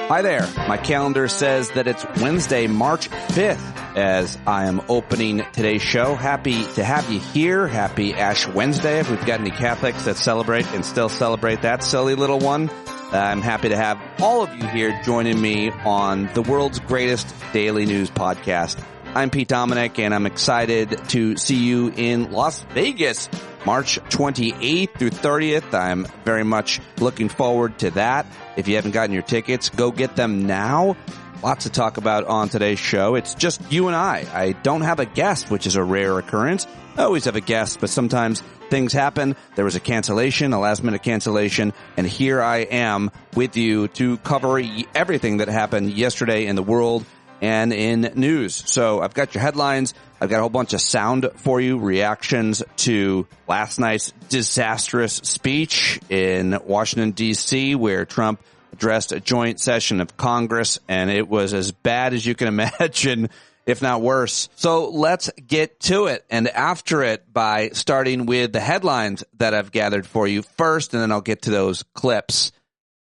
Hi there. My calendar says that it's Wednesday, March 5th, as I am opening today's show. Happy to have you here. Happy Ash Wednesday. If we've got any Catholics that celebrate and still celebrate that silly little one, I'm happy to have all of you here joining me on the world's greatest daily news podcast. I'm Pete Dominick, and I'm excited to see you in Las Vegas, March 28th through 30th. I'm very much looking forward to that. If you haven't gotten your tickets, go get them now. Lots to talk about on today's show. It's just you and I. I don't have a guest, which is a rare occurrence. I always have a guest, but sometimes things happen. There was a cancellation, a last-minute cancellation, and here I am with you to cover everything that happened yesterday in the world and in news. So I've got your headlines. I've got a whole bunch of sound for you, reactions to last night's disastrous speech in Washington, D.C., where Trump addressed a joint session of Congress, and it was as bad as you can imagine, if not worse. So let's get to it and after it by starting with the headlines that I've gathered for you first, and then I'll get to those clips.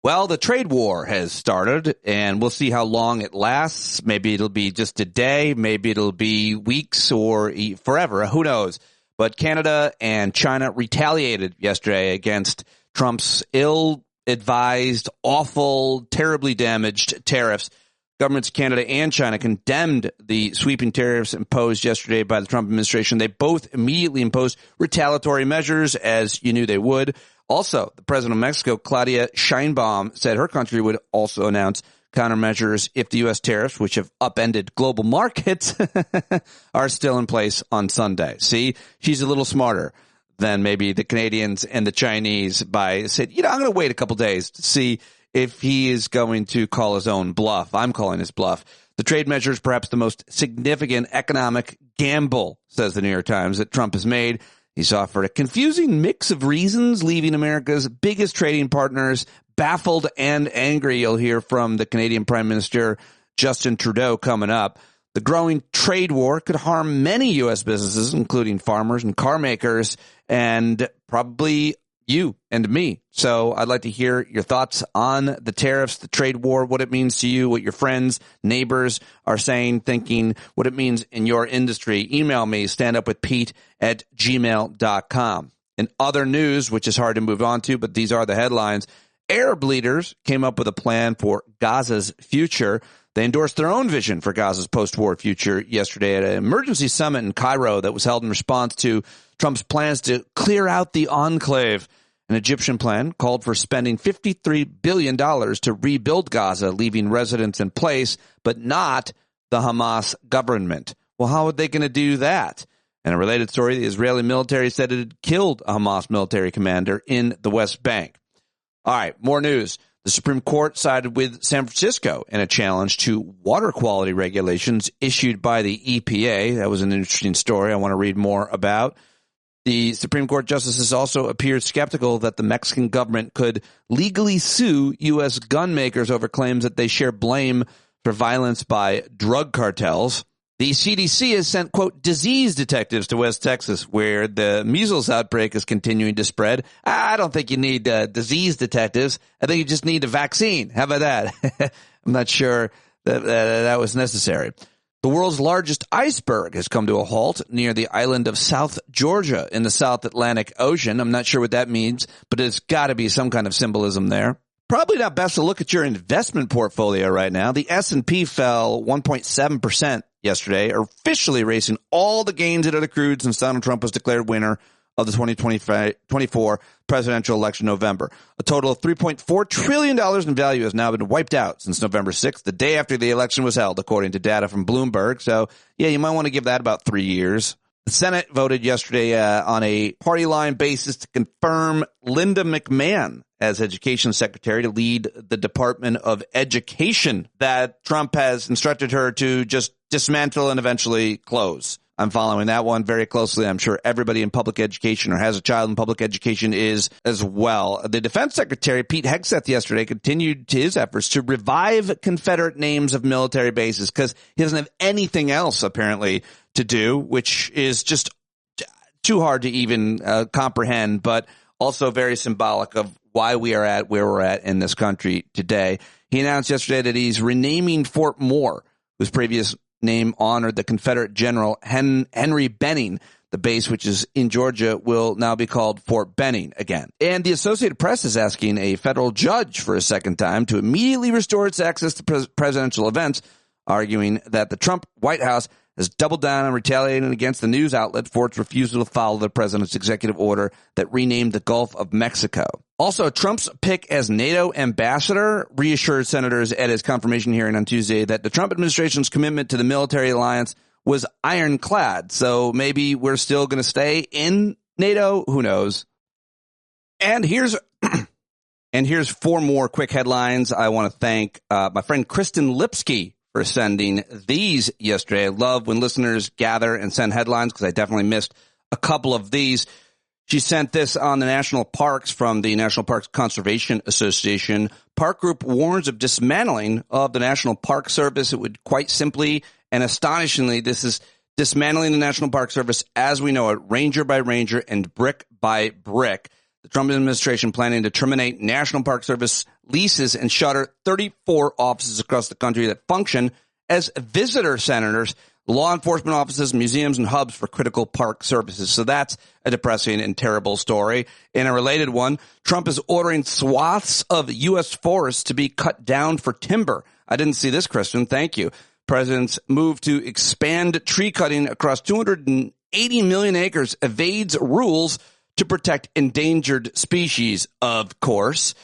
Well, the trade war has started, and we'll see how long it lasts. Maybe it'll be just a day. Maybe it'll be weeks or forever. Who knows? But Canada and China retaliated yesterday against Trump's ill-advised, awful, terribly damaged tariffs. Governments of Canada and China condemned the sweeping tariffs imposed yesterday by the Trump administration. They both immediately imposed retaliatory measures, as you knew they would. Also, the president of Mexico, Claudia Sheinbaum, said her country would also announce countermeasures if the U.S. tariffs, which have upended global markets, are still in place on Sunday. See, she's a little smarter than maybe the Canadians and the Chinese by saying, I'm going to wait a couple days to see if he is going to call his own bluff. I'm calling his bluff. The trade measure is perhaps the most significant economic gamble, says the New York Times, that Trump has made. He's offered a confusing mix of reasons, leaving America's biggest trading partners baffled and angry. You'll hear from the Canadian Prime Minister Justin Trudeau coming up. The growing trade war could harm many U.S. businesses, including farmers and car makers, and probably you and me. So I'd like to hear your thoughts on the tariffs, the trade war, what it means to you, what your friends, neighbors are saying, thinking, what it means in your industry. Email me, standupwithpete@gmail.com. In other news, which is hard to move on to, but these are the headlines, Arab leaders came up with a plan for Gaza's future. They endorsed their own vision for Gaza's post-war future yesterday at an emergency summit in Cairo that was held in response to Trump's plans to clear out the enclave. An Egyptian plan called for spending $53 billion to rebuild Gaza, leaving residents in place, but not the Hamas government. Well, how are they going to do that? In a related story, the Israeli military said it had killed a Hamas military commander in the West Bank. All right, more news. The Supreme Court sided with San Francisco in a challenge to water quality regulations issued by the EPA. That was an interesting story I want to read more about. The Supreme Court justices also appeared skeptical that the Mexican government could legally sue U.S. gun makers over claims that they share blame for violence by drug cartels. The CDC has sent, quote, disease detectives to West Texas, where the measles outbreak is continuing to spread. I don't think you need disease detectives. I think you just need a vaccine. How about that? I'm not sure that was necessary. The world's largest iceberg has come to a halt near the island of South Georgia in the South Atlantic Ocean. I'm not sure what that means, but it's got to be some kind of symbolism there. Probably not best to look at your investment portfolio right now. The S&P fell 1.7% yesterday, officially erasing all the gains it had accrued since Donald Trump was declared winner of the 2024 presidential election in November. A total of $3.4 trillion in value has now been wiped out since November 6th, the day after the election was held, according to data from Bloomberg. So, yeah, you might want to give that about 3 years. The Senate voted yesterday on a party line basis to confirm Linda McMahon as education secretary to lead the Department of Education that Trump has instructed her to just dismantle and eventually close. I'm following that one very closely. I'm sure everybody in public education or has a child in public education is as well. The Defense Secretary, Pete Hegseth, yesterday continued his efforts to revive Confederate names of military bases because he doesn't have anything else, apparently, to do, which is just too hard to even comprehend, but also very symbolic of why we are at where we're at in this country today. He announced yesterday that he's renaming Fort Moore, whose previous name honored the Confederate General Henry Benning. The base, which is in Georgia, will now be called Fort Benning again. And the Associated Press is asking a federal judge for a second time to immediately restore its access to presidential events, arguing that the Trump White House has doubled down on retaliating against the news outlet for its refusal to follow the president's executive order that renamed the Gulf of Mexico. Also, Trump's pick as NATO ambassador reassured senators at his confirmation hearing on Tuesday that the Trump administration's commitment to the military alliance was ironclad. So maybe we're still going to stay in NATO. Who knows? And here's four more quick headlines. I want to thank my friend Kristen Lipsky for sending these yesterday. I love when listeners gather and send headlines because I definitely missed a couple of these. She sent this on the national parks from the National Parks Conservation Association. Park Group warns of dismantling of the National Park Service. It would quite simply and astonishingly, this is dismantling the National Park Service as we know it, ranger by ranger and brick by brick. The Trump administration planning to terminate National Park Service leases and shutter 34 offices across the country that function as visitor centers, law enforcement offices, museums, and hubs for critical park services. So that's a depressing and terrible story. In a related one, Trump is ordering swaths of U.S. forests to be cut down for timber. I didn't see this, Kristen. Thank you. President's move to expand tree cutting across 280 million acres evades rules to protect endangered species, of course.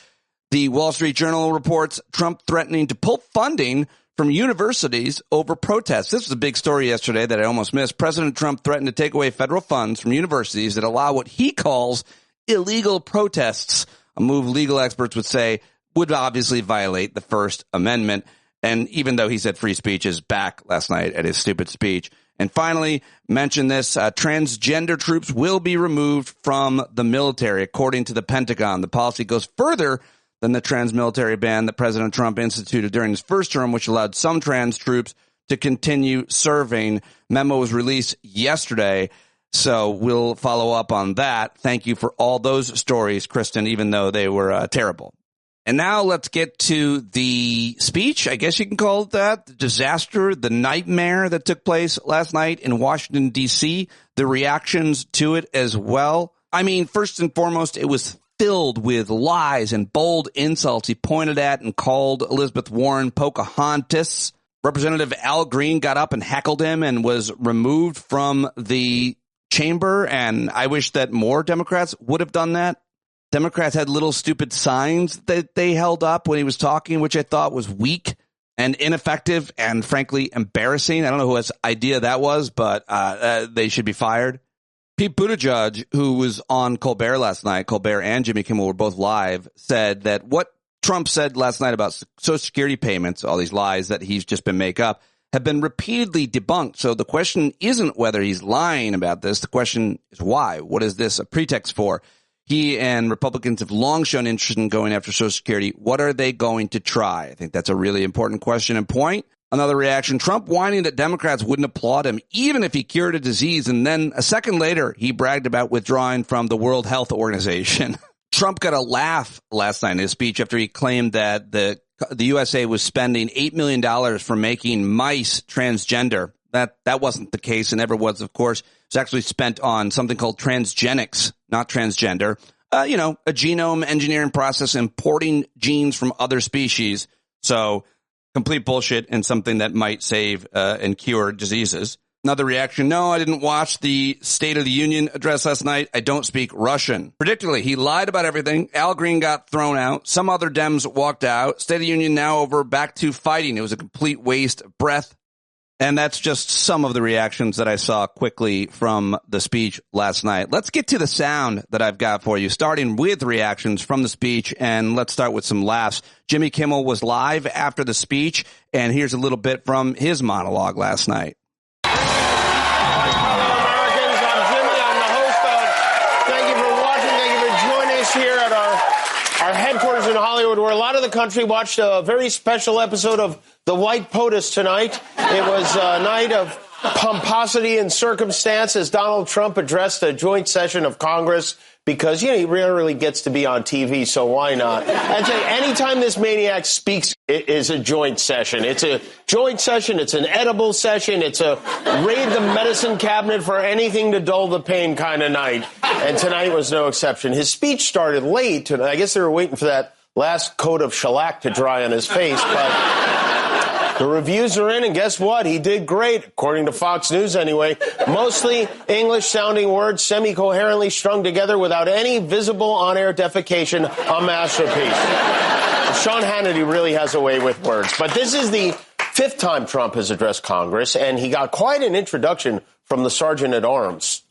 The Wall Street Journal reports Trump threatening to pull funding from universities over protests. This was a big story yesterday that I almost missed. President Trump threatened to take away federal funds from universities that allow what he calls illegal protests, a move legal experts would say would obviously violate the First Amendment. And even though he said free speech is back last night at his stupid speech. And finally, mention this, transgender troops will be removed from the military, according to the Pentagon. The policy goes further than the trans-military ban that President Trump instituted during his first term, which allowed some trans troops to continue serving. Memo was released yesterday, so we'll follow up on that. Thank you for all those stories, Kristen, even though they were terrible. And now let's get to the speech, I guess you can call it that, the disaster, the nightmare that took place last night in Washington, D.C., the reactions to it as well. I mean, first and foremost, it was filled with lies and bold insults. He pointed at and called Elizabeth Warren Pocahontas. Representative Al Green got up and heckled him and was removed from the chamber, and I wish that more Democrats would have done that. Democrats had little stupid signs that they held up when he was talking, which I thought was weak and ineffective and frankly embarrassing. I don't know whose idea that was, but they should be fired. Pete Buttigieg, who was on Colbert last night, Colbert and Jimmy Kimmel were both live, said that what Trump said last night about Social Security payments, all these lies that he's just been make up, have been repeatedly debunked. So the question isn't whether he's lying about this. The question is why. What is this a pretext for? He and Republicans have long shown interest in going after Social Security. What are they going to try? I think that's a really important question and point. Another reaction, Trump whining that Democrats wouldn't applaud him even if he cured a disease. And then a second later, he bragged about withdrawing from the World Health Organization. Trump got a laugh last night in his speech after he claimed that the USA was spending $8 million for making mice transgender. That wasn't the case and never was, of course. It's actually spent on something called transgenics, not transgender. A genome engineering process, importing genes from other species. So complete bullshit and something that might save and cure diseases. Another reaction, no, I didn't watch the State of the Union address last night. I don't speak Russian. Predictably, he lied about everything. Al Green got thrown out. Some other Dems walked out. State of the Union now over, back to fighting. It was a complete waste of breath. And that's just some of the reactions that I saw quickly from the speech last night. Let's get to the sound that I've got for you, starting with reactions from the speech. And let's start with some laughs. Jimmy Kimmel was live after the speech, and here's a little bit from his monologue last night. Hello, Americans. I'm Jimmy. I'm the host of Thank You for Watching. Thank you for joining us here at our headquarters in Hollywood, where a lot of the country watched a very special episode of The White POTUS tonight. It was a night of pomposity and circumstance as Donald Trump addressed a joint session of Congress because, he rarely gets to be on TV, so why not? And anytime this maniac speaks, it is a joint session. It's a joint session. It's an edible session. It's a raid the medicine cabinet for anything to dull the pain kind of night. And tonight was no exception. His speech started late, and I guess they were waiting for that last coat of shellac to dry on his face, but the reviews are in, and guess what? He did great, according to Fox News anyway. Mostly English-sounding words, semi-coherently strung together without any visible on-air defecation. A masterpiece. Sean Hannity really has a way with words. But this is the fifth time Trump has addressed Congress, and he got quite an introduction from the Sergeant-at-Arms.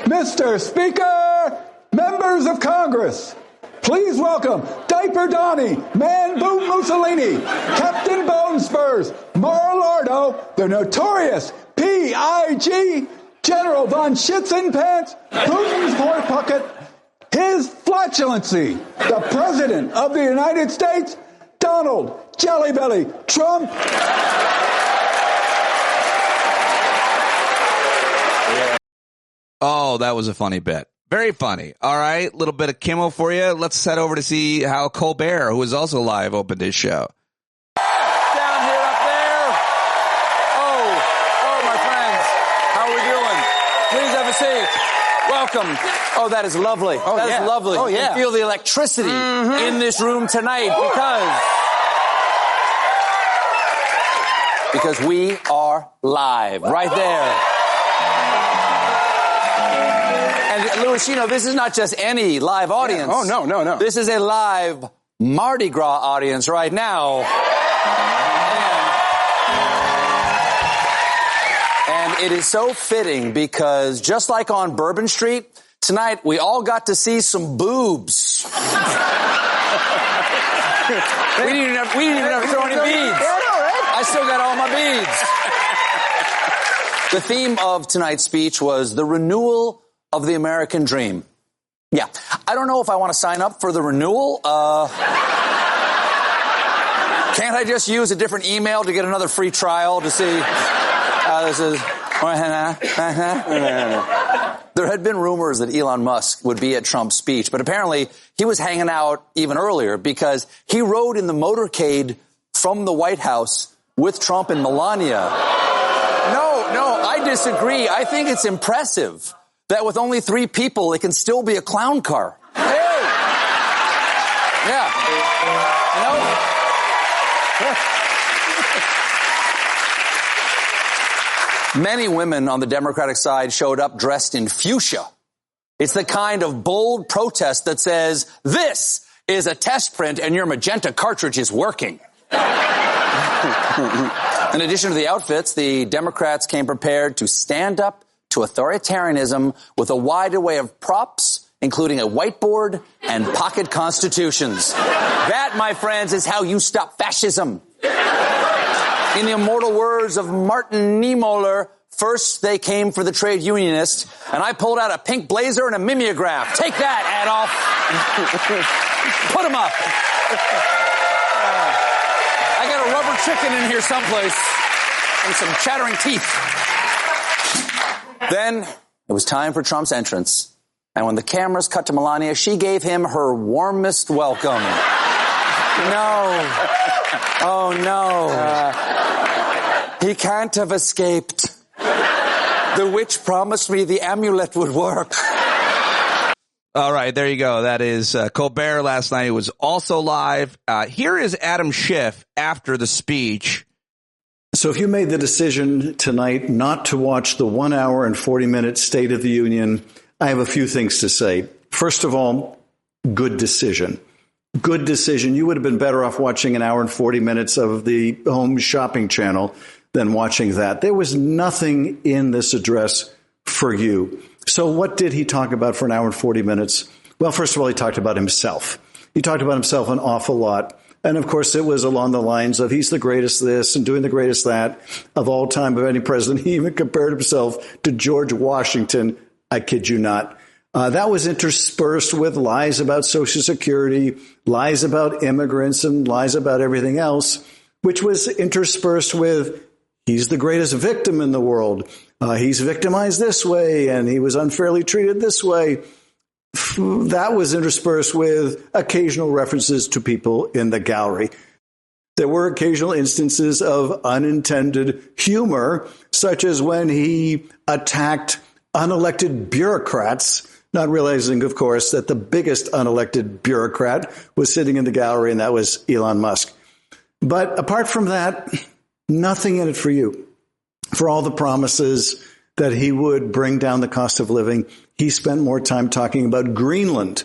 Mr. Speaker, members of Congress, please welcome Diaper Donnie, Man Boot Mussolini, Captain Bone Spurs, Mar-a-Lardo, the notorious P.I.G., General Von Schitzenpants, Putin's Pork Bucket, His Flatulency, the President of the United States, Donald Jellybelly Trump. Oh, that was a funny bit. Very funny. All right, little bit of Kimmel for you. Let's head over to see how Colbert, who is also live, opened his show. Down here up there. Oh, my friends. How are we doing? Please have a seat. Welcome. Oh, that is lovely. Oh, that is lovely. Oh, yeah. You can feel the electricity in this room tonight because we are live right there. And Louis, this is not just any live audience. Yeah. Oh, no. This is a live Mardi Gras audience right now. And it is so fitting because just like on Bourbon Street, tonight we all got to see some boobs. we didn't even have to throw any beads. I still got all my beads. The theme of tonight's speech was the renewal of the American dream. Yeah. I don't know if I want to sign up for the renewal. Can't I just use a different email to get another free trial to see how this is? There had been rumors that Elon Musk would be at Trump's speech, but apparently he was hanging out even earlier because he rode in the motorcade from the White House with Trump and Melania. No, I disagree. I think it's impressive that with only 3 people, it can still be a clown car. Hey! Yeah. Many women on the Democratic side showed up dressed in fuchsia. It's the kind of bold protest that says, this is a test print and your magenta cartridge is working. In addition to the outfits, the Democrats came prepared to stand up to authoritarianism with a wide array of props, including a whiteboard and pocket constitutions. That, my friends, is how you stop fascism. In the immortal words of Martin Niemöller, first they came for the trade unionists, and I pulled out a pink blazer and a mimeograph. Take that, Adolf. Put him up. I got a rubber chicken in here someplace and some chattering teeth. Then it was time for Trump's entrance. And when the cameras cut to Melania, she gave him her warmest welcome. No. Oh, no. He can't have escaped. The witch promised me the amulet would work. All right, there you go. That is Colbert last night. It was also live. Here is Adam Schiff after the speech. So if you made the decision tonight not to watch the 1 hour and 40-minute State of the Union, I have a few things to say. First of all, good decision. Good decision. You would have been better off watching an hour and 40 minutes of the home shopping channel than watching that. There was nothing in this address for you. So what did he talk about for an hour and 40 minutes? Well, first of all, he talked about himself. He talked about himself an awful lot. And, of course, it was along the lines of he's the greatest this and doing the greatest that of all time of any president. He even compared himself to George Washington. I kid you not. That was interspersed with lies about Social Security, lies about immigrants, and lies about everything else, which was interspersed with he's the greatest victim in the world. he's victimized this way and he was unfairly treated this way. That was interspersed with occasional references to people in the gallery. There were occasional instances of unintended humor, such as when he attacked unelected bureaucrats, not realizing, of course, that the biggest unelected bureaucrat was sitting in the gallery, and that was Elon Musk. But apart from that, nothing in it for you. For all the promises that he would bring down the cost of living, he spent more time talking about Greenland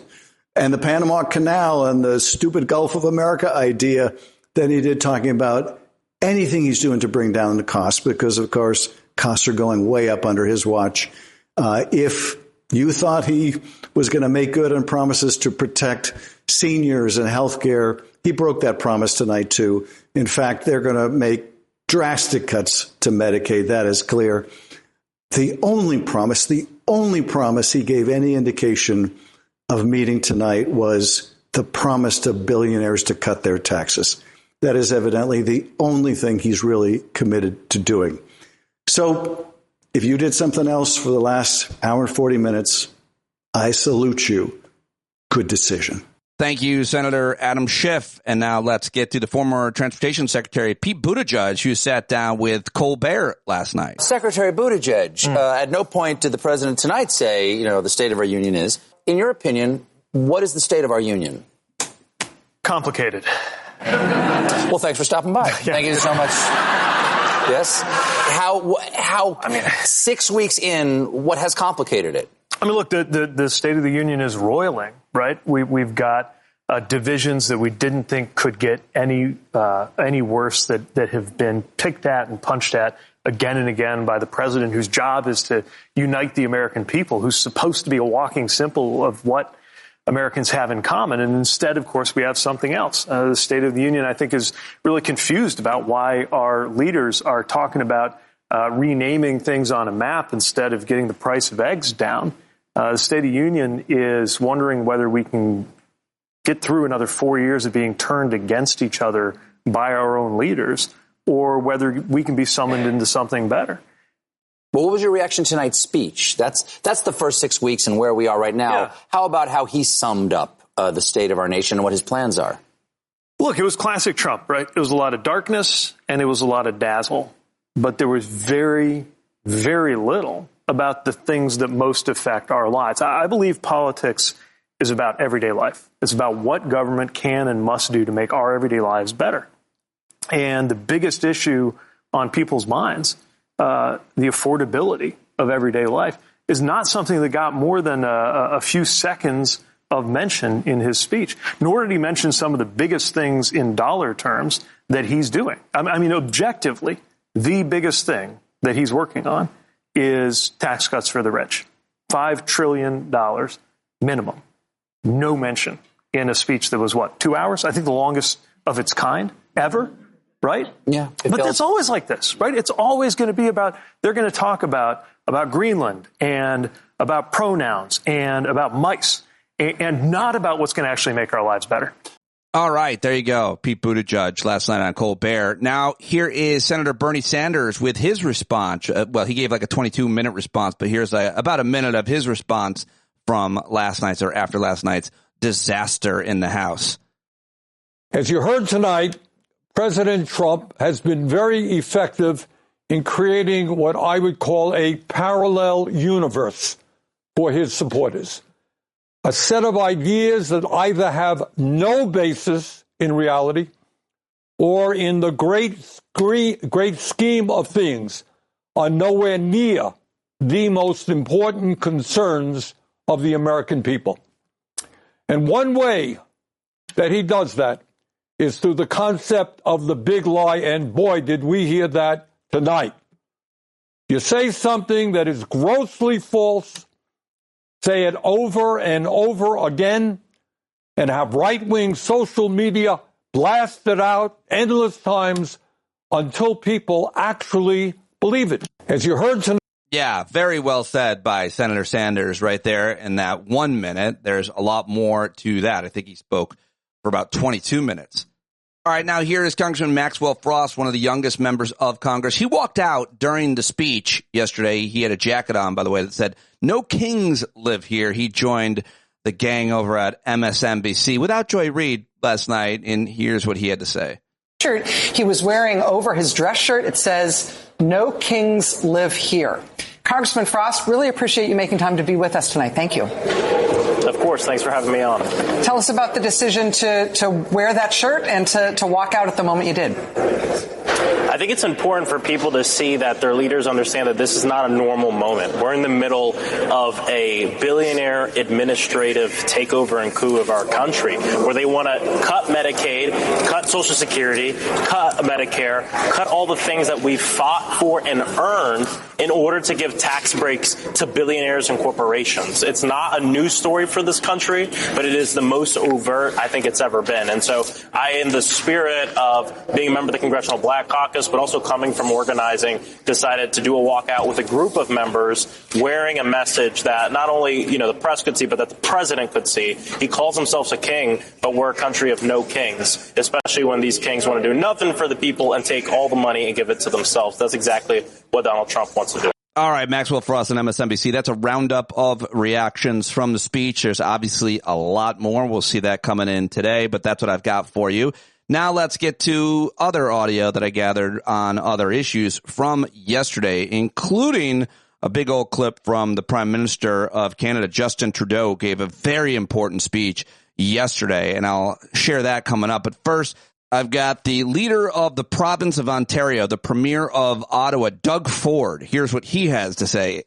and the Panama Canal and the stupid Gulf of America idea than he did talking about anything he's doing to bring down the cost, because, of course, costs are going way up under his watch. If you thought he was going to make good on promises to protect seniors and health care, he broke that promise tonight, too. In fact, they're going to make drastic cuts to Medicaid. That is clear. The only promise he gave any indication of meeting tonight was the promise to billionaires to cut their taxes. That is evidently the only thing he's really committed to doing. So if you did something else for the last hour and 40 minutes, I salute you. Good decision. Thank you, Senator Adam Schiff. And now let's get to the former Transportation Secretary, Pete Buttigieg, who sat down with Colbert last night. Secretary Buttigieg, at no point did the president tonight say, the state of our union is. In your opinion, what is the state of our union? Complicated. Well, thanks for stopping by. Yeah. Thank you so much. Yes. How 6 weeks in, what has complicated it? I mean, look, the State of the Union is roiling, right? We've got divisions that we didn't think could get any worse that have been picked at and punched at again and again by the president, whose job is to unite the American people, who's supposed to be a walking symbol of what Americans have in common. And instead, of course, we have something else. The State of the Union, I think, is really confused about why our leaders are talking about renaming things on a map instead of getting the price of eggs down. The State of the Union is wondering whether we can get through another 4 years of being turned against each other by our own leaders, or whether we can be summoned into something better. Well, what was your reaction to tonight's speech? That's the first 6 weeks and where we are right now. Yeah. How about how he summed up the state of our nation and what his plans are? Look, it was classic Trump, right? It was a lot of darkness and it was a lot of dazzle. But there was very, very little about the things that most affect our lives. I believe politics is about everyday life. It's about what government can and must do to make our everyday lives better. And the biggest issue on people's minds, the affordability of everyday life, is not something that got more than a few seconds of mention in his speech, nor did he mention some of the biggest things in dollar terms that he's doing. I mean, objectively, the biggest thing that he's working on is tax cuts for the rich. $5 trillion minimum. No mention in a speech that was, 2 hours? I think the longest of its kind ever, right? Yeah. But it's always like this, right? It's always going to be they're going to talk about Greenland and about pronouns and about mice and not about what's going to actually make our lives better. All right, there you go. Pete Buttigieg last night on Colbert. Now, here is Senator Bernie Sanders with his response. Well, he gave like a 22-minute response, but here's about a minute of his response from last night's or after last night's disaster in the House. As you heard tonight, President Trump has been very effective in creating what I would call a parallel universe for his supporters. A set of ideas that either have no basis in reality or in the great scheme of things are nowhere near the most important concerns of the American people. And one way that he does that is through the concept of the big lie, and boy, did we hear that tonight. You say something that is grossly false, say it over and over again, and have right-wing social media blast it out endless times until people actually believe it. As you heard tonight. Yeah, very well said by Senator Sanders right there in that 1 minute. There's a lot more to that. I think he spoke for about 22 minutes. All right, now here is Congressman Maxwell Frost, one of the youngest members of Congress. He walked out during the speech yesterday. He had a jacket on, by the way, that said, "No kings live here." He joined the gang over at MSNBC without Joy Reid last night, and here's what he had to say. Shirt he was wearing over his dress shirt, it says, "No kings live here." Congressman Frost, really appreciate you making time to be with us tonight. Thank you. Of course. Thanks for having me on. Tell us about the decision to wear that shirt and to walk out at the moment you did. I think it's important for people to see that their leaders understand that this is not a normal moment. We're in the middle of a billionaire administrative takeover and coup of our country, where they want to cut Medicaid, cut Social Security, cut Medicare, cut all the things that we've fought for and earned in order to give tax breaks to billionaires and corporations. It's not a news story for this country, but it is the most overt I think it's ever been. And so in the spirit of being a member of the Congressional Black Caucus, but also coming from organizing, decided to do a walkout with a group of members wearing a message that not only, the press could see, but that the president could see. He calls himself a king, but we're a country of no kings, especially when these kings want to do nothing for the people and take all the money and give it to themselves. That's exactly what Donald Trump wants to do. All right, Maxwell Frost on MSNBC. That's a roundup of reactions from the speech. There's obviously a lot more. We'll see that coming in today, but that's what I've got for you. Now let's get to other audio that I gathered on other issues from yesterday, including a big old clip from the Prime Minister of Canada. Justin Trudeau gave a very important speech yesterday, and I'll share that coming up. But first, I've got the leader of the province of Ontario, the Premier of Ottawa, Doug Ford. Here's what he has to say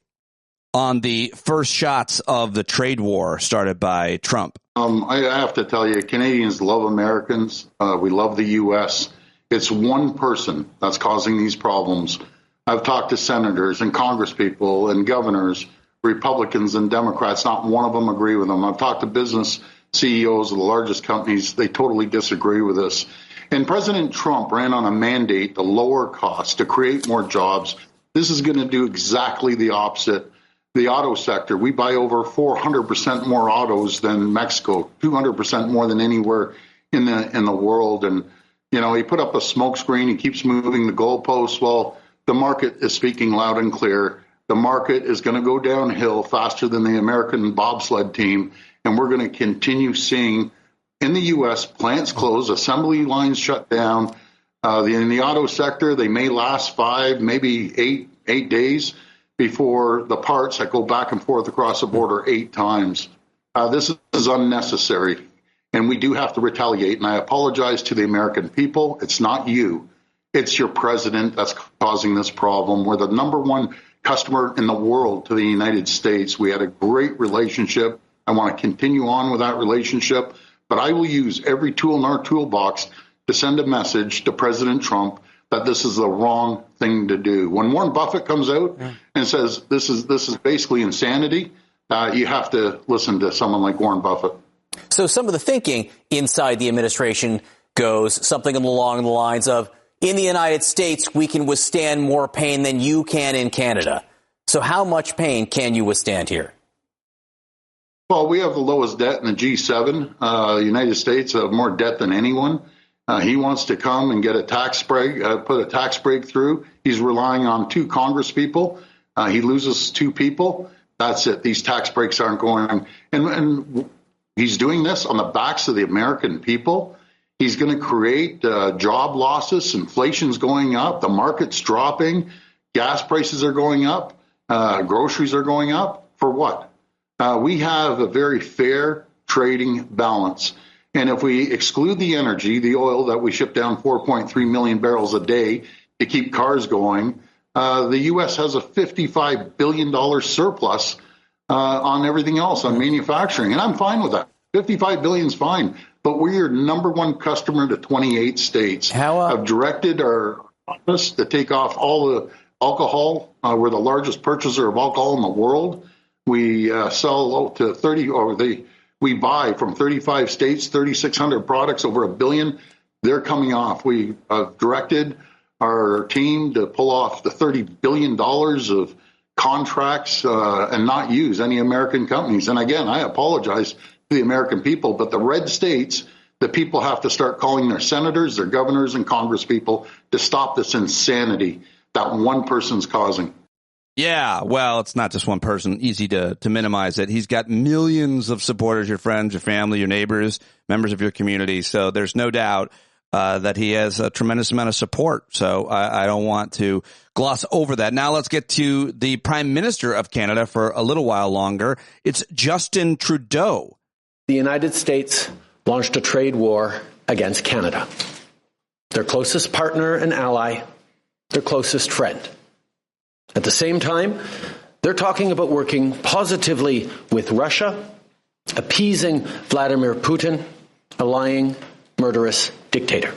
on the first shots of the trade war started by Trump. I have to tell you, Canadians love Americans. We love the U.S. It's one person that's causing these problems. I've talked to senators and congresspeople and governors, Republicans and Democrats. Not one of them agree with them. I've talked to business CEOs of the largest companies. They totally disagree with this. And President Trump ran on a mandate to lower costs, to create more jobs. This is going to do exactly the opposite. The auto sector, we buy over 400% more autos than Mexico, 200% more than anywhere in the world. And, he put up a smoke screen. He keeps moving the goalposts. Well, the market is speaking loud and clear. The market is going to go downhill faster than the American bobsled team. And we're going to continue seeing in the U.S. plants close, assembly lines shut down. In the auto sector, they may last 5, maybe 8 days before the parts that go back and forth across the border 8 times. This is unnecessary, and we do have to retaliate. And I apologize to the American people. It's not you. It's your president that's causing this problem. We're the number one customer in the world to the United States. We had a great relationship. I want to continue on with that relationship, but I will use every tool in our toolbox to send a message to President Trump that this is the wrong thing to do. When Warren Buffett comes out and says this is basically insanity, you have to listen to someone like Warren Buffett. So some of the thinking inside the administration goes something along the lines of, in the United States, we can withstand more pain than you can in Canada. So how much pain can you withstand here? Well, we have the lowest debt in the G7. The United States have more debt than anyone. He wants to come and get a tax break, put a tax break through. He's relying on 2 Congress people. He loses 2 people. That's it. These tax breaks aren't going. And he's doing this on the backs of the American people. He's going to create job losses. Inflation's going up. The market's dropping. Gas prices are going up. Groceries are going up. For what? We have a very fair trading balance. And if we exclude the energy, the oil that we ship down 4.3 million barrels a day to keep cars going, the U.S. has a $55 billion surplus on everything else, on manufacturing. And I'm fine with that. $55 billion is fine. But we're your number one customer to 28 states. I've directed our office to take off all the alcohol. We're the largest purchaser of alcohol in the world. We sell to 30, we buy from 35 states, 3,600 products, over $1 billion. They're coming off. We directed our team to pull off the $30 billion of contracts and not use any American companies. And again, I apologize to the American people, but the red states The people have to start calling their senators, their governors, and congresspeople to stop this insanity that one person's causing. Yeah, well, it's not just one person. Easy to minimize it. He's got millions of supporters, your friends, your family, your neighbors, members of your community. So there's no doubt that he has a tremendous amount of support. So I don't want to gloss over that. Now let's get to the Prime Minister of Canada for a little while longer. It's Justin Trudeau. The United States launched a trade war against Canada, their closest partner and ally, their closest friend. At the same time, they're talking about working positively with Russia, appeasing Vladimir Putin, a lying, murderous dictator.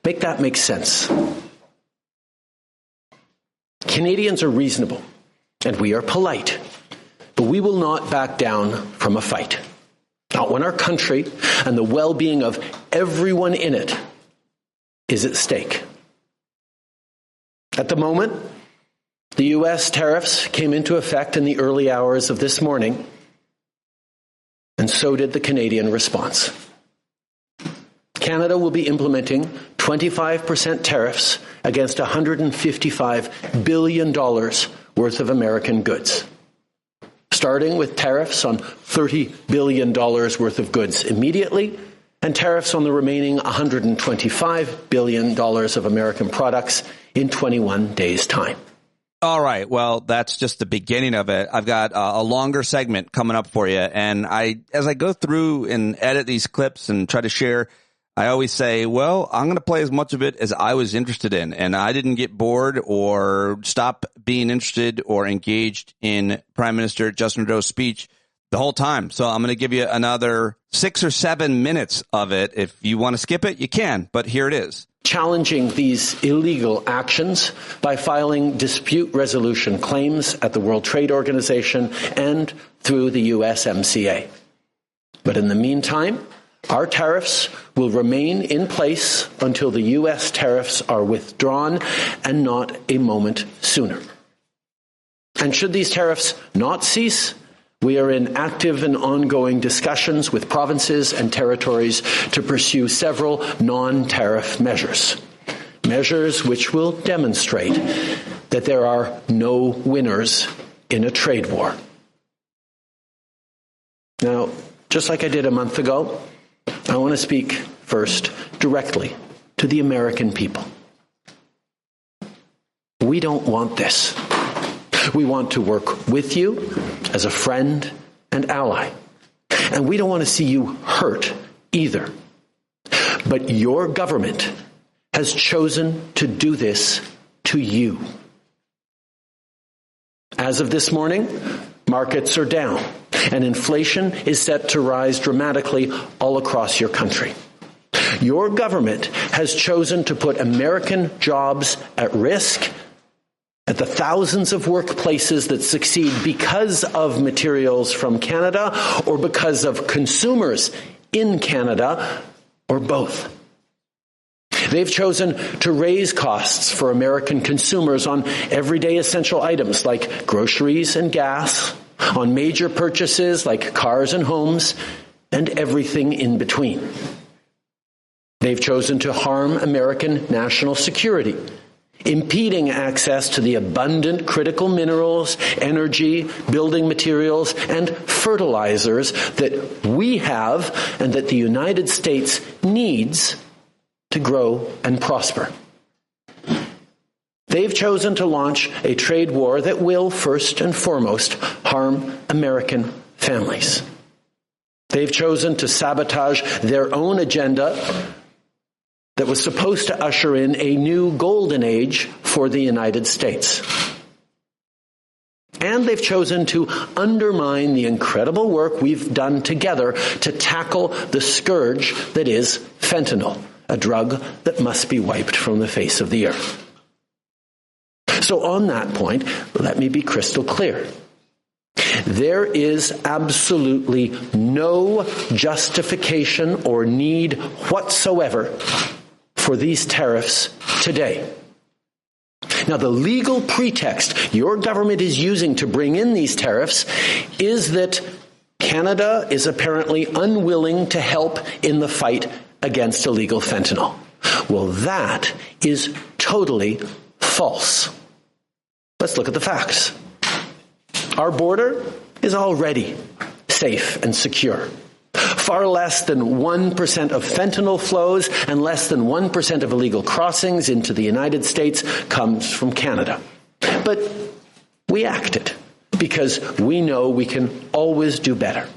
Make that make sense. Canadians are reasonable, and we are polite, but we will not back down from a fight. Not when our country and the well-being of everyone in it is at stake. At the moment, the U.S. tariffs came into effect in the early hours of this morning, and so did the Canadian response. Canada will be implementing 25% tariffs against $155 billion worth of American goods, starting with tariffs on $30 billion worth of goods immediately, and tariffs on the remaining $125 billion of American products in 21 days' time. All right. Well, that's just the beginning of it. I've got a longer segment coming up for you. And as I go through and edit these clips and try to share, I always say, well, I'm going to play as much of it as I was interested in. And I didn't get bored or stop being interested or engaged in Prime Minister Justin Trudeau's speech the whole time. So I'm going to give you another 6 or 7 minutes of it. If you want to skip it, you can. But here it is. Challenging these illegal actions by filing dispute resolution claims at the World Trade Organization and through the USMCA. But in the meantime, our tariffs will remain in place until the U.S. tariffs are withdrawn, and not a moment sooner. And should these tariffs not cease, we are in active and ongoing discussions with provinces and territories to pursue several non-tariff measures which will demonstrate that there are no winners in a trade war. Now, just like I did a month ago, I want to speak first directly to the American people. We don't want this. We want to work with you as a friend and ally. And we don't want to see you hurt either. But your government has chosen to do this to you. As of this morning, markets are down, and inflation is set to rise dramatically all across your country. Your government has chosen to put American jobs at risk, at the thousands of workplaces that succeed because of materials from Canada or because of consumers in Canada, or both. They've chosen to raise costs for American consumers on everyday essential items like groceries and gas, on major purchases like cars and homes, and everything in between. They've chosen to harm American national security, impeding access to the abundant critical minerals, energy, building materials, and fertilizers that we have and that the United States needs to grow and prosper. They've chosen to launch a trade war that will, first and foremost, harm American families. They've chosen to sabotage their own agenda that was supposed to usher in a new golden age for the United States. And they've chosen to undermine the incredible work we've done together to tackle the scourge that is fentanyl, a drug that must be wiped from the face of the earth. So on that point, let me be crystal clear. There is absolutely no justification or need whatsoever for these tariffs today. Now, the legal pretext your government is using to bring in these tariffs is that Canada is apparently unwilling to help in the fight against illegal fentanyl. Well, that is totally false. Let's look at the facts. Our border is already safe and secure. Far less than 1% of fentanyl flows and less than 1% of illegal crossings into the United States comes from Canada. But we acted because we know we can always do better.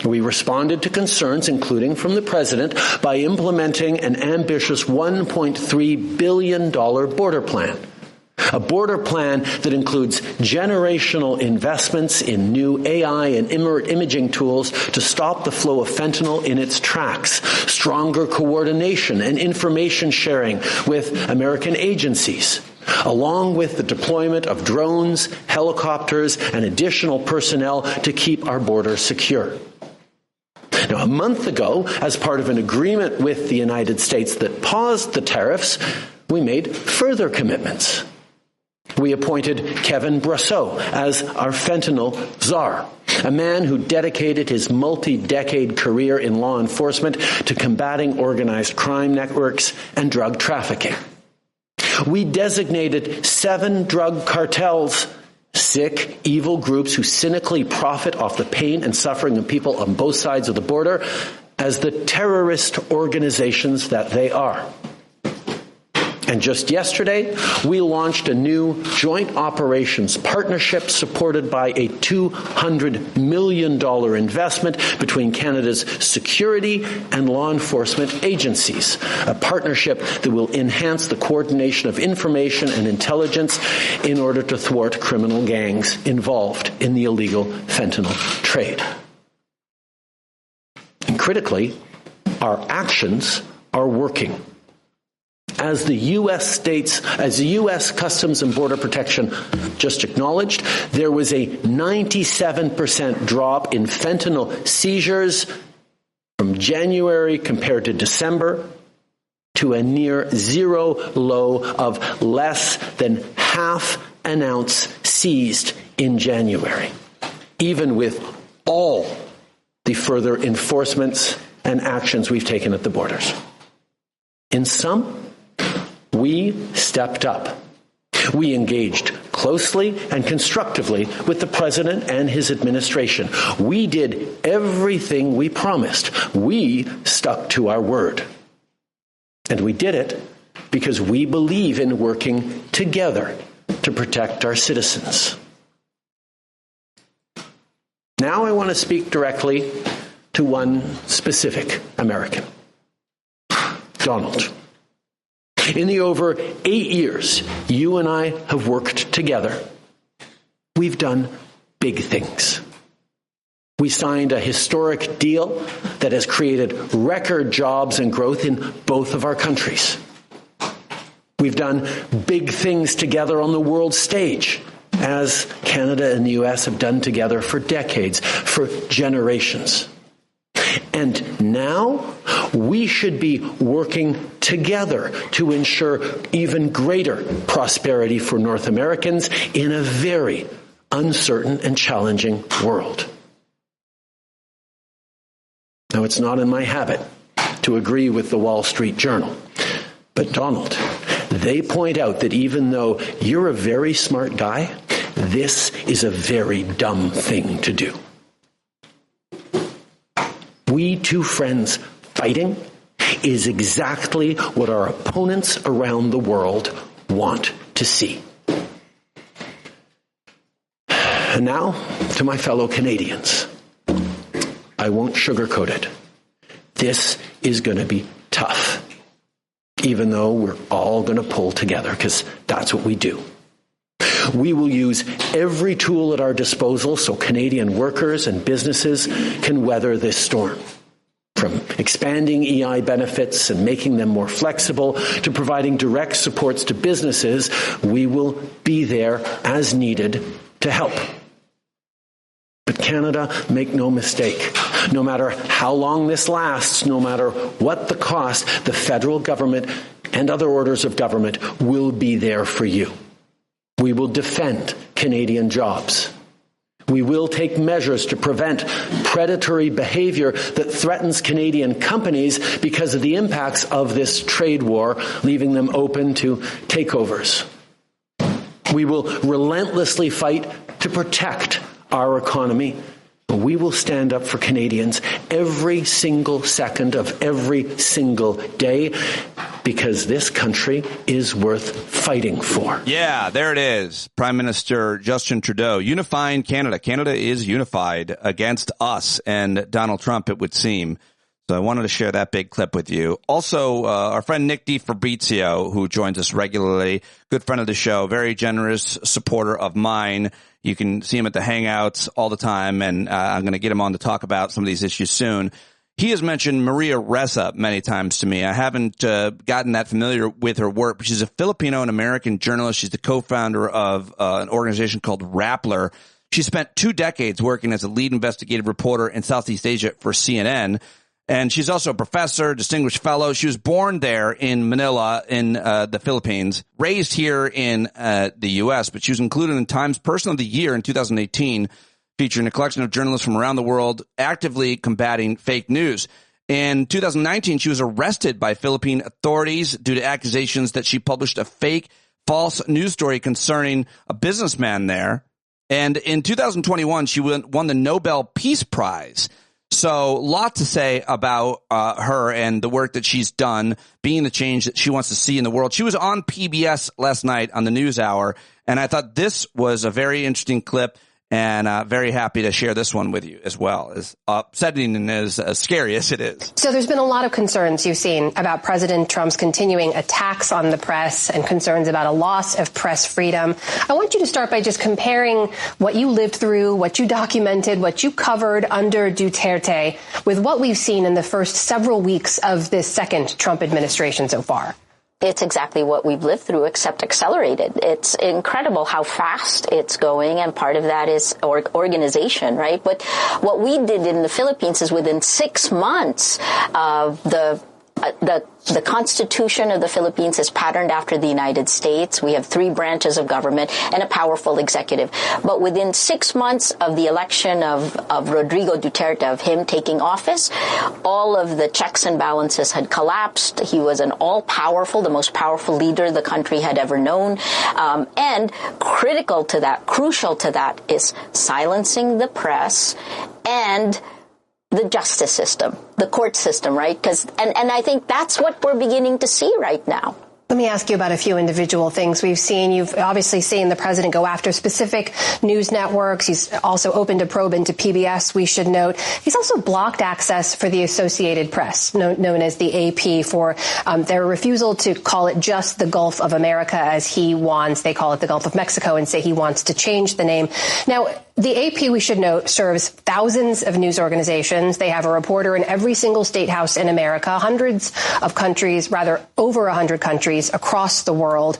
We responded to concerns, including from the president, by implementing an ambitious $1.3 billion border plan. A border plan that includes generational investments in new AI and imaging tools to stop the flow of fentanyl in its tracks, stronger coordination and information sharing with American agencies, along with the deployment of drones, helicopters, and additional personnel to keep our border secure. Now, a month ago, as part of an agreement with the United States that paused the tariffs, we made further commitments. We appointed Kevin Brasseau as our fentanyl czar, a man who dedicated his multi-decade career in law enforcement to combating organized crime networks and drug trafficking. We designated 7 drug cartels, sick, evil groups who cynically profit off the pain and suffering of people on both sides of the border, as the terrorist organizations that they are. And just yesterday, we launched a new joint operations partnership supported by a $200 million investment between Canada's security and law enforcement agencies, a partnership that will enhance the coordination of information and intelligence in order to thwart criminal gangs involved in the illegal fentanyl trade. And critically, our actions are working. As the U.S. Customs and Border Protection just acknowledged, there was a 97% drop in fentanyl seizures from January compared to December, to a near zero low of less than half an ounce seized in January, even with all the further enforcements and actions we've taken at the borders. In sum, we stepped up. We engaged closely and constructively with the president and his administration. We did everything we promised. We stuck to our word. And we did it because we believe in working together to protect our citizens. Now I want to speak directly to one specific American, Donald. In the over 8 years you and I have worked together, we've done big things. We signed a historic deal that has created record jobs and growth in both of our countries. We've done big things together on the world stage, as Canada and the U.S. have done together for decades, for generations. And now we should be working together to ensure even greater prosperity for North Americans in a very uncertain and challenging world. Now, it's not in my habit to agree with the Wall Street Journal, but Donald, they point out that even though you're a very smart guy, this is a very dumb thing to do. We two friends fighting is exactly what our opponents around the world want to see. And now, to my fellow Canadians, I won't sugarcoat it. This is going to be tough, even though we're all going to pull together, because that's what we do. We will use every tool at our disposal so Canadian workers and businesses can weather this storm. From expanding EI benefits and making them more flexible to providing direct supports to businesses, we will be there as needed to help. But Canada, make no mistake, no matter how long this lasts, no matter what the cost, the federal government and other orders of government will be there for you. We will defend Canadian jobs. We will take measures to prevent predatory behavior that threatens Canadian companies because of the impacts of this trade war, leaving them open to takeovers. We will relentlessly fight to protect our economy. We will stand up for Canadians every single second of every single day, because this country is worth fighting for. Yeah, there it is. Prime Minister Justin Trudeau unifying Canada. Canada is unified against us and Donald Trump, it would seem. So I wanted to share that big clip with you. Also, our friend Nick DiFabrizio, who joins us regularly, good friend of the show, very generous supporter of mine. You can see him at the Hangouts all the time, and I'm going to get him on to talk about some of these issues soon. He has mentioned Maria Ressa many times to me. I haven't gotten that familiar with her work, but she's a Filipino and American journalist. She's the co-founder of an organization called Rappler. She spent 2 decades working as a lead investigative reporter in Southeast Asia for CNN. And she's also a professor, distinguished fellow. She was born there in Manila in the Philippines, raised here in the U.S., but she was included in Time's Person of the Year in 2018, featuring a collection of journalists from around the world actively combating fake news. In 2019, she was arrested by Philippine authorities due to accusations that she published a fake, false news story concerning a businessman there. And in 2021, she won the Nobel Peace Prize. So a lot to say about her and the work that she's done, being the change that she wants to see in the world. She was on PBS last night on the NewsHour, and I thought this was a very interesting clip, and very happy to share this one with you as well, as upsetting and as scary as it is. So there's been a lot of concerns you've seen about President Trump's continuing attacks on the press and concerns about a loss of press freedom. I want you to start by just comparing what you lived through, what you documented, what you covered under Duterte with what we've seen in the first several weeks of this second Trump administration so far. It's exactly what we've lived through, except accelerated. It's incredible how fast it's going, and part of that is organization, right? But what we did in the Philippines is within 6 months of the Constitution of the Philippines is patterned after the United States. We have 3 branches of government and a powerful executive. But within 6 months of the election of Rodrigo Duterte, of him taking office, all of the checks and balances had collapsed. He was an all-powerful, the most powerful leader the country had ever known. And critical to that, crucial to that, is silencing the press and the justice system, the court system, right? And I think that's what we're beginning to see right now. Let me ask you about a few individual things we've seen. You've obviously seen the president go after specific news networks. He's also opened a probe into PBS, we should note. He's also blocked access for the Associated Press, known as the AP, for their refusal to call it just the Gulf of America as he wants. They call it the Gulf of Mexico and say he wants to change the name. Now, the AP, we should note, serves thousands of news organizations. They have a reporter in every single state house in America, hundreds of countries, rather over 100 countries across the world.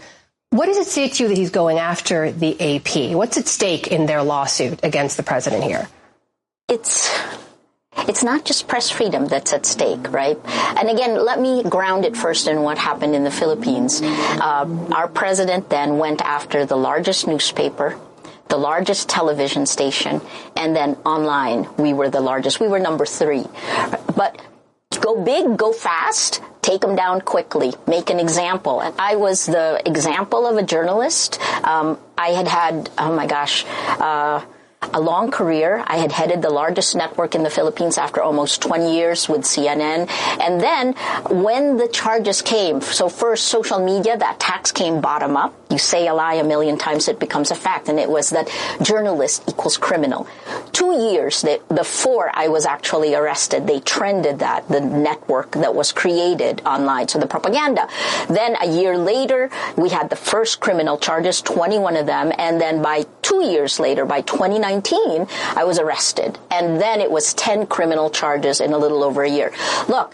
What does it say to you that he's going after the AP? What's at stake in their lawsuit against the president here? It's not just press freedom that's at stake, right? And again, let me ground it first in what happened in the Philippines. Our president then went after the largest newspaper, the largest television station, and then online, we were the largest. We were number 3. But go big, go fast, take them down quickly, make an example. And I was the example of a journalist. I had, a long career. I had headed the largest network in the Philippines after almost 20 years with CNN. And then when the charges came, so first social media, that tax came bottom up. You say a lie 1,000,000 times, it becomes a fact. And it was that journalist equals criminal. 2 years before I was actually arrested, they trended that, the network that was created online, so the propaganda. Then a year later, we had the first criminal charges, 21 of them. And then by 2 years later, by 2019, I was arrested. And then it was 10 criminal charges in a little over a year. Look,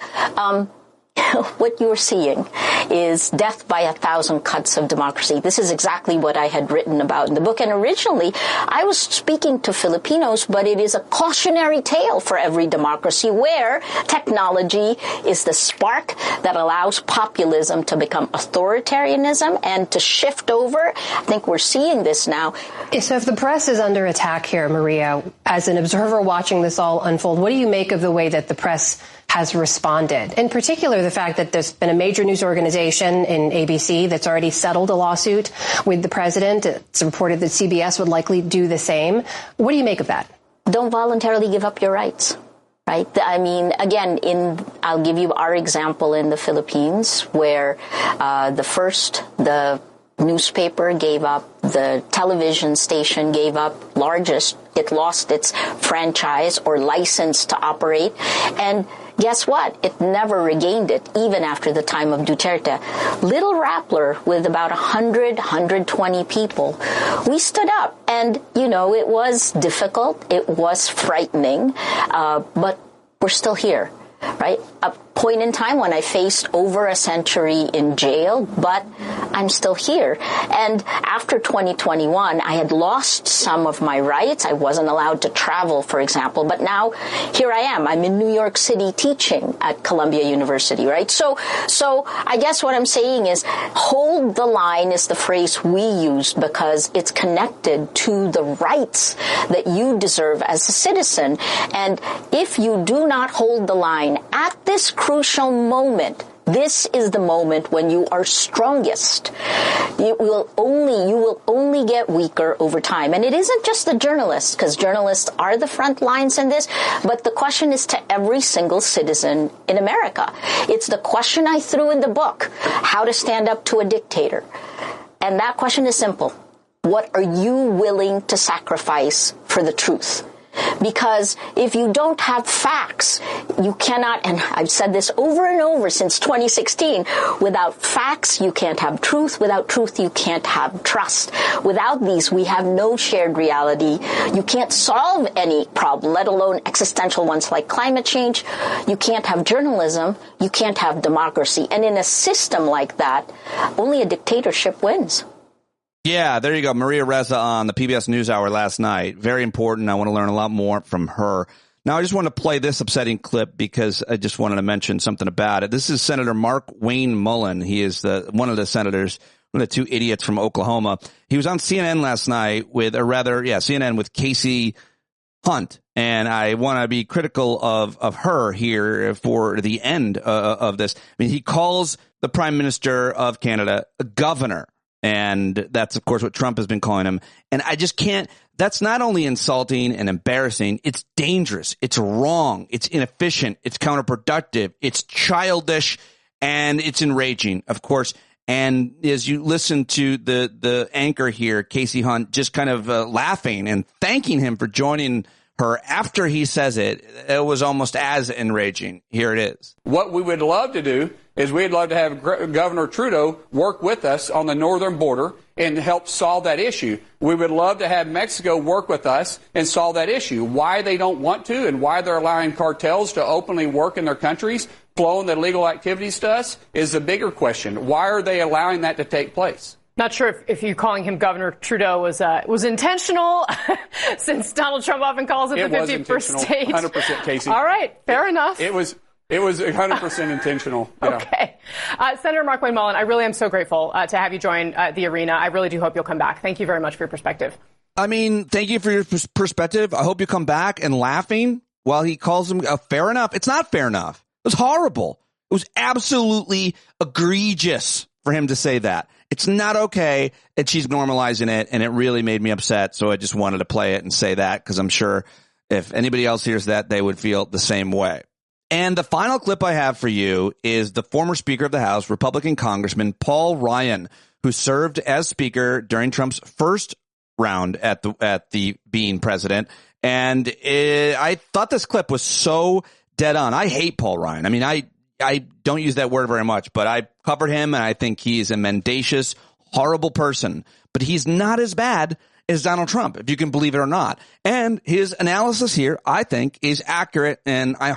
what you're seeing is death by 1,000 cuts of democracy. This is exactly what I had written about in the book. And originally, I was speaking to Filipinos, but it is a cautionary tale for every democracy where technology is the spark that allows populism to become authoritarianism and to shift over. I think we're seeing this now. So if the press is under attack here, Maria, as an observer watching this all unfold, what do you make of the way that the press has responded? In particular, the fact that there's been a major news organization in ABC that's already settled a lawsuit with the president. It's reported that CBS would likely do the same. What do you make of that? Don't voluntarily give up your rights. Right. I mean, again, I'll give you our example in the Philippines, where the newspaper gave up, the television station gave up, it lost its franchise or license to operate. And guess what? It never regained it, even after the time of Duterte. Little Rappler, with about 120 people, we stood up. And, it was difficult. It was frightening. But we're still here, right? A point in time when I faced over a century in jail, but I'm still here. And after 2021, I had lost some of my rights. I wasn't allowed to travel, for example, but now here I am. I'm in New York City teaching at Columbia University, right? So I guess what I'm saying is hold the line is the phrase we used because it's connected to the rights that you deserve as a citizen. And if you do not hold the line at this crucial moment, this is the moment when you are strongest. You will only get weaker over time. And it isn't just the journalists, because journalists are the front lines in this, but the question is to every single citizen in America. It's the question I threw in the book, how to stand up to a dictator. And that question is simple. What are you willing to sacrifice for the truth? Because if you don't have facts, you cannot, and I've said this over and over since 2016, without facts, you can't have truth. Without truth, you can't have trust. Without these, we have no shared reality. You can't solve any problem, let alone existential ones like climate change. You can't have journalism. You can't have democracy. And in a system like that, only a dictatorship wins. Yeah, there you go. Maria Reza on the PBS NewsHour last night. Very important. I want to learn a lot more from her. Now, I just want to play this upsetting clip because I just wanted to mention something about it. This is Senator Mark Wayne Mullen. He is one of the senators, one of the two idiots from Oklahoma. He was on CNN last night CNN with Casey Hunt. And I want to be critical of her here for the end of this. I mean, he calls the Prime Minister of Canada a governor. And that's, of course, what Trump has been calling him. And I just can't. That's not only insulting and embarrassing. It's dangerous. It's wrong. It's inefficient. It's counterproductive. It's childish. And it's enraging, of course. And as you listen to the anchor here, Casey Hunt, just kind of laughing and thanking him for joining her after he says it, it was almost as enraging. Here it is. What we would love to do is we'd love to have Governor Trudeau work with us on the northern border and help solve that issue. We would love to have Mexico work with us and solve that issue. Why they don't want to and why they're allowing cartels to openly work in their countries, flowing the illegal activities to us, is the bigger question. Why are they allowing that to take place? Not sure if you calling him Governor Trudeau was intentional, since Donald Trump often calls it the 51st state. 100%, Casey. All right, fair enough. It was 100% intentional. Yeah. Okay. Senator Mark Wayne Mullen, I really am so grateful to have you join the arena. I really do hope you'll come back. Thank you very much for your perspective. I mean, thank you for your perspective. I hope you come back and laughing while he calls him fair enough. It's not fair enough. It was horrible. It was absolutely egregious for him to say that. It's not okay, and she's normalizing it, and it really made me upset, so I just wanted to play it and say that, because I'm sure if anybody else hears that, they would feel the same way. And the final clip I have for you is the former Speaker of the House, Republican Congressman Paul Ryan, who served as Speaker during Trump's first round at the being president. And I thought this clip was so dead on. I hate Paul Ryan. I mean, I don't use that word very much, but I covered him, and I think he's a mendacious, horrible person. But he's not as bad is Donald Trump, if you can believe it or not. And his analysis here, I think, is accurate. And I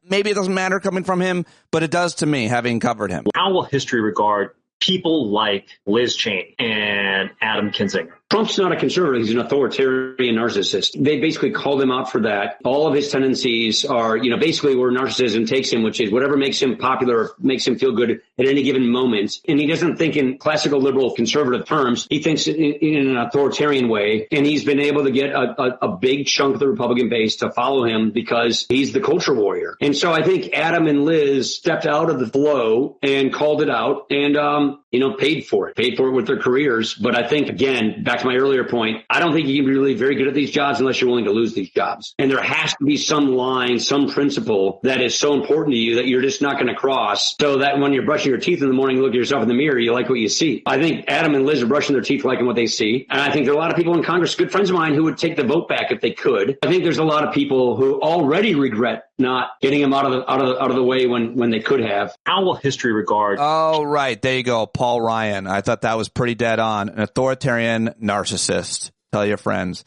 maybe it doesn't matter coming from him, but it does to me, having covered him. How will history regard people like Liz Cheney and Adam Kinzinger? Trump's not a conservative. He's an authoritarian narcissist. They basically called him out for that. All of his tendencies are, basically where narcissism takes him, which is whatever makes him popular, makes him feel good at any given moment. And he doesn't think in classical liberal conservative terms. He thinks in an authoritarian way. And he's been able to get a big chunk of the Republican base to follow him because he's the culture warrior. And so I think Adam and Liz stepped out of the flow and called it out and, paid for it with their careers. But I think, again, back to my earlier point, I don't think you can be really very good at these jobs unless you're willing to lose these jobs. And there has to be some line, some principle that is so important to you that you're just not going to cross, so that when you're brushing your teeth in the morning, you look at yourself in the mirror, you like what you see. I think Adam and Liz are brushing their teeth liking what they see. And I think there are a lot of people in Congress, good friends of mine, who would take the vote back if they could. I think there's a lot of people who already regret not getting him out of the way when they could have. How will history regard? Oh, right. There you go. Paul Ryan. I thought that was pretty dead on. An authoritarian narcissist. Tell your friends.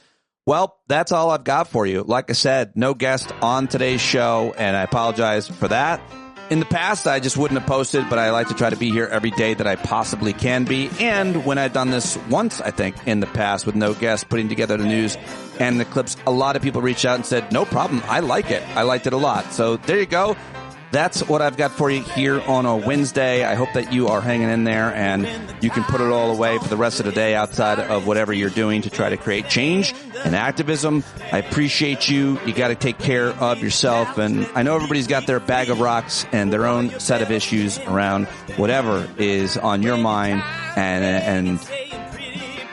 Well, that's all I've got for you. Like I said, no guest on today's show, and I apologize for that. In the past, I just wouldn't have posted, but I like to try to be here every day that I possibly can be. And when I've done this once, I think, in the past with no guest, putting together the news and the clips, a lot of people reached out and said, no problem, I like it. I liked it a lot. So there you go. That's what I've got for you here on a Wednesday. I hope that you are hanging in there and you can put it all away for the rest of the day outside of whatever you're doing to try to create change and activism. I appreciate you. You got to take care of yourself. And I know everybody's got their bag of rocks and their own set of issues around whatever is on your mind. And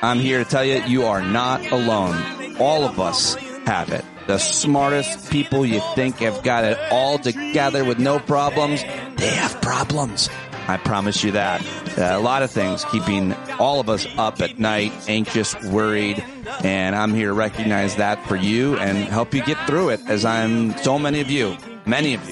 I'm here to tell you, you are not alone. All of us have it. The smartest people you think have got it all together with no problems, they have problems. I promise you that. A lot of things keeping all of us up at night, anxious, worried, and I'm here to recognize that for you and help you get through it, as many of you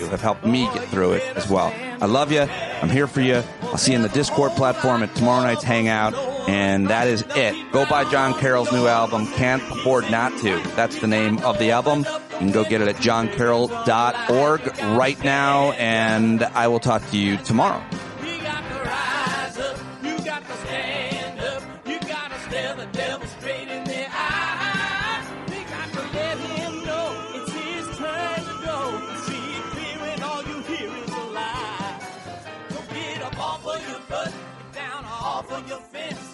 have helped me get through it as well. I love you. I'm here for you. I'll see you in the Discord platform at tomorrow night's Hangout. And that is it. Go buy Jon Carroll's new album, Can't Afford Not To. That's the name of the album. You can go get it at joncarroll.org right now, and I will talk to you tomorrow. You got to rise up, you got to stand up, you got to stare the devil straight in the eye. We got to let him know it's his turn to go. See it clear and all you hear is a lie. Don't get up off of your butt, get down off of your fence.